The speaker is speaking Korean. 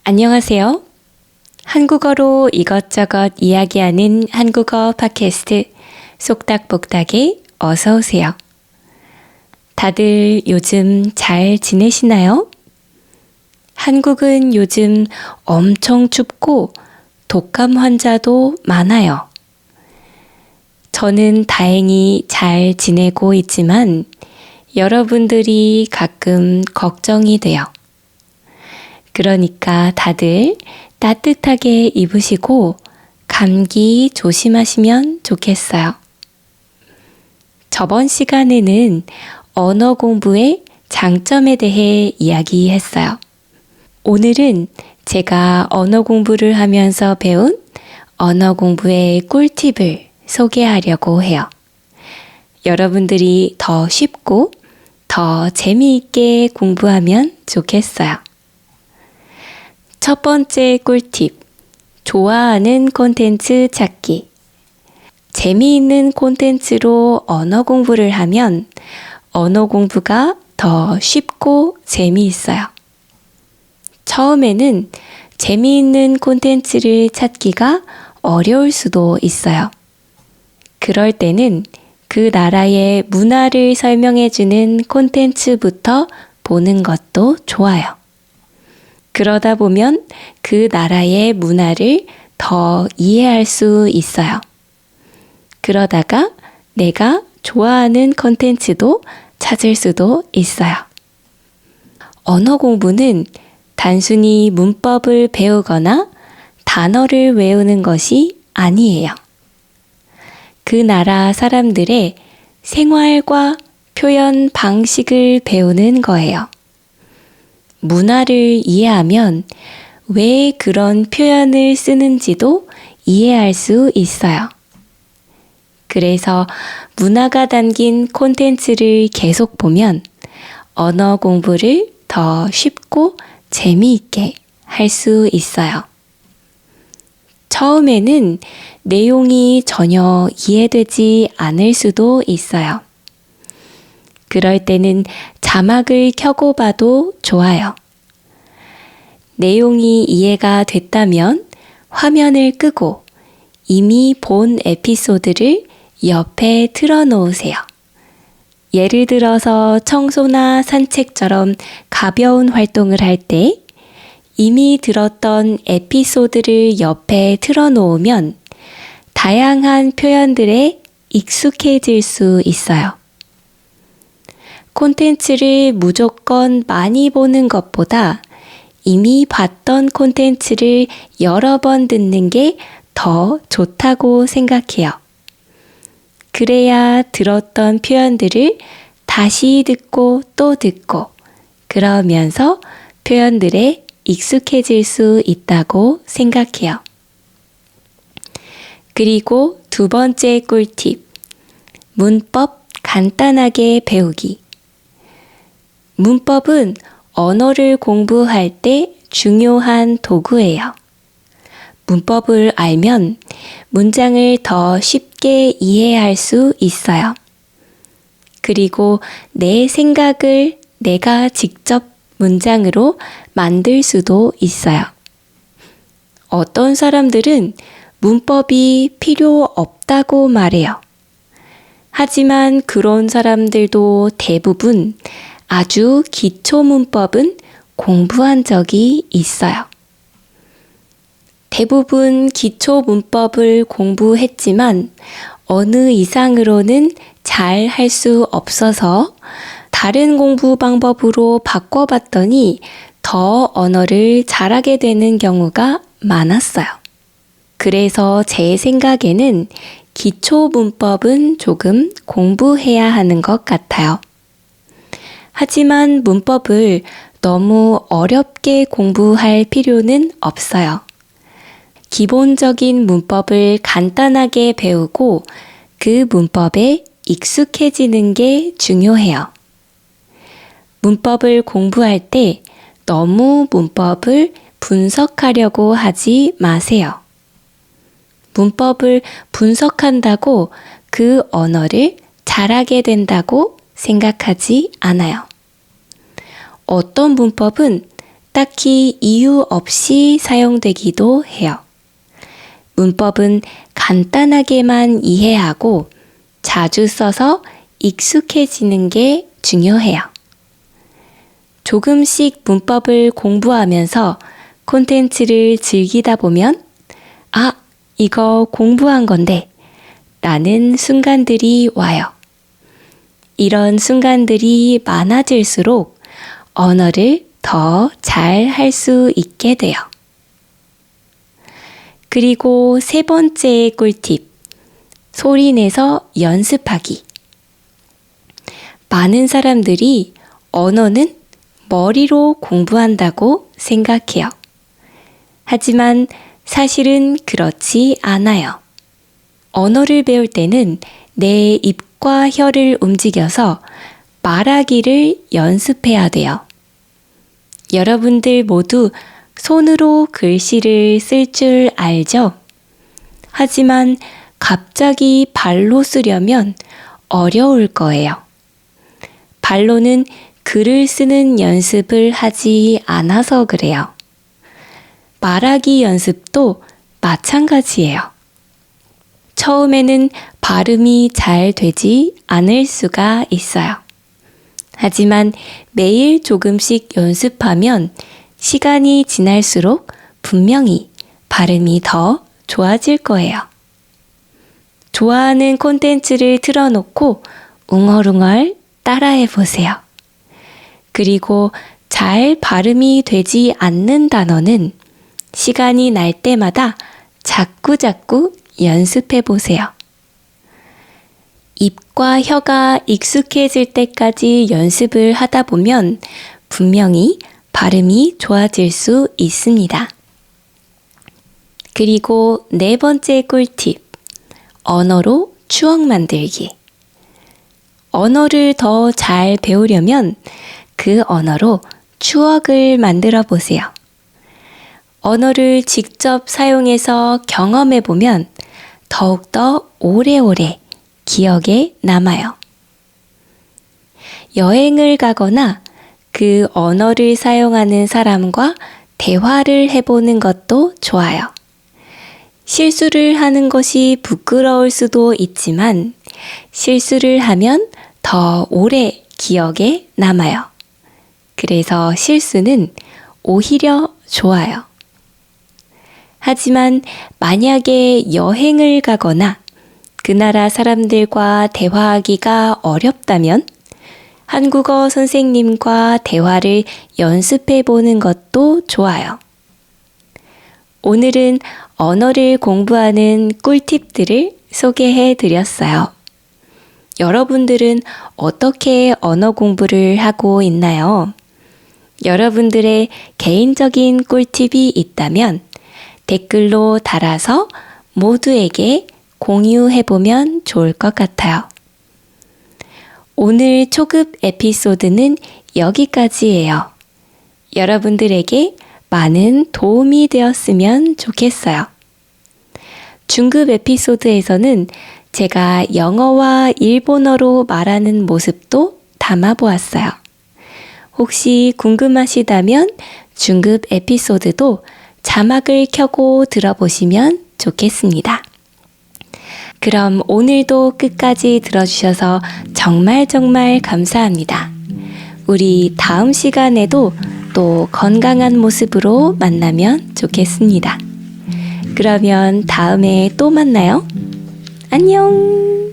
안녕하세요. 한국어로 이것저것 이야기하는 한국어 팟캐스트 속닥복닥에 어서 오세요. 다들 요즘 잘 지내시나요? 한국은 요즘 엄청 춥고 독감 환자도 많아요. 저는 다행히 잘 지내고 있지만 여러분들이 가끔 걱정이 돼요. 그러니까 다들 따뜻하게 입으시고 감기 조심하시면 좋겠어요. 저번 시간에는 언어 공부의 장점에 대해 이야기했어요. 오늘은 제가 언어 공부를 하면서 배운 언어 공부의 꿀팁을 소개하려고 해요. 여러분들이 더 쉽고 더 재미있게 공부하면 좋겠어요. 첫 번째 꿀팁, 좋아하는 콘텐츠 찾기. 재미있는 콘텐츠로 언어 공부를 하면 언어 공부가 더 쉽고 재미있어요. 처음에는 재미있는 콘텐츠를 찾기가 어려울 수도 있어요. 그럴 때는 그 나라의 문화를 설명해주는 콘텐츠부터 보는 것도 좋아요. 그러다 보면 그 나라의 문화를 더 이해할 수 있어요. 그러다가 내가 좋아하는 콘텐츠도 찾을 수도 있어요. 언어 공부는 단순히 문법을 배우거나 단어를 외우는 것이 아니에요. 그 나라 사람들의 생활과 표현 방식을 배우는 거예요. 문화를 이해하면 왜 그런 표현을 쓰는지도 이해할 수 있어요. 그래서 문화가 담긴 콘텐츠를 계속 보면 언어 공부를 더 쉽고 재미있게 할 수 있어요. 처음에는 내용이 전혀 이해되지 않을 수도 있어요. 그럴 때는 자막을 켜고 봐도 좋아요. 내용이 이해가 됐다면 화면을 끄고 이미 본 에피소드를 옆에 틀어놓으세요. 예를 들어서 청소나 산책처럼 가벼운 활동을 할 때 이미 들었던 에피소드를 옆에 틀어놓으면 다양한 표현들에 익숙해질 수 있어요. 콘텐츠를 무조건 많이 보는 것보다 이미 봤던 콘텐츠를 여러 번 듣는 게 더 좋다고 생각해요. 그래야 들었던 표현들을 다시 듣고 또 듣고 그러면서 표현들에 익숙해질 수 있다고 생각해요. 그리고 두 번째 꿀팁, 문법 간단하게 배우기. 문법은 언어를 공부할 때 중요한 도구예요. 문법을 알면 문장을 더 쉽게 이해할 수 있어요. 그리고 내 생각을 내가 직접 문장으로 만들 수도 있어요. 어떤 사람들은 문법이 필요 없다고 말해요. 하지만 그런 사람들도 대부분 아주 기초 문법은 공부한 적이 있어요. 대부분 기초 문법을 공부했지만 어느 이상으로는 잘 할 수 없어서 다른 공부 방법으로 바꿔봤더니 더 언어를 잘하게 되는 경우가 많았어요. 그래서 제 생각에는 기초 문법은 조금 공부해야 하는 것 같아요. 하지만 문법을 너무 어렵게 공부할 필요는 없어요. 기본적인 문법을 간단하게 배우고 그 문법에 익숙해지는 게 중요해요. 문법을 공부할 때 너무 문법을 분석하려고 하지 마세요. 문법을 분석한다고 그 언어를 잘하게 된다고 생각하지 않아요. 어떤 문법은 딱히 이유 없이 사용되기도 해요. 문법은 간단하게만 이해하고 자주 써서 익숙해지는 게 중요해요. 조금씩 문법을 공부하면서 콘텐츠를 즐기다 보면 이거 공부한 건데 라는 순간들이 와요. 이런 순간들이 많아질수록 언어를 더 잘 할 수 있게 돼요. 그리고 세 번째 꿀팁, 소리내서 연습하기. 많은 사람들이 언어는 머리로 공부한다고 생각해요. 하지만 사실은 그렇지 않아요. 언어를 배울 때는 내 입과 혀를 움직여서 말하기를 연습해야 돼요. 여러분들 모두 손으로 글씨를 쓸 줄 알죠? 하지만 갑자기 발로 쓰려면 어려울 거예요. 발로는 글을 쓰는 연습을 하지 않아서 그래요. 말하기 연습도 마찬가지예요. 처음에는 발음이 잘 되지 않을 수가 있어요. 하지만 매일 조금씩 연습하면 시간이 지날수록 분명히 발음이 더 좋아질 거예요. 좋아하는 콘텐츠를 틀어놓고 웅얼웅얼 따라해 보세요. 그리고 잘 발음이 되지 않는 단어는 시간이 날 때마다 자꾸자꾸 연습해 보세요. 입과 혀가 익숙해질 때까지 연습을 하다 보면 분명히 발음이 좋아질 수 있습니다. 그리고 네 번째 꿀팁, 언어로 추억 만들기. 언어를 더 잘 배우려면 그 언어로 추억을 만들어 보세요. 언어를 직접 사용해서 경험해 보면 더욱더 오래오래 기억에 남아요. 여행을 가거나 그 언어를 사용하는 사람과 대화를 해보는 것도 좋아요. 실수를 하는 것이 부끄러울 수도 있지만 실수를 하면 더 오래 기억에 남아요. 그래서 실수는 오히려 좋아요. 하지만 만약에 여행을 가거나 그 나라 사람들과 대화하기가 어렵다면 한국어 선생님과 대화를 연습해 보는 것도 좋아요. 오늘은 언어를 공부하는 꿀팁들을 소개해 드렸어요. 여러분들은 어떻게 언어 공부를 하고 있나요? 여러분들의 개인적인 꿀팁이 있다면 댓글로 달아서 모두에게 공유해보면 좋을 것 같아요. 오늘 초급 에피소드는 여기까지예요. 여러분들에게 많은 도움이 되었으면 좋겠어요. 중급 에피소드에서는 제가 영어와 일본어로 말하는 모습도 담아보았어요. 혹시 궁금하시다면 중급 에피소드도 자막을 켜고 들어보시면 좋겠습니다. 그럼 오늘도 끝까지 들어주셔서 정말 감사합니다. 우리 다음 시간에도 또 건강한 모습으로 만나면 좋겠습니다. 그러면 다음에 또 만나요. 안녕!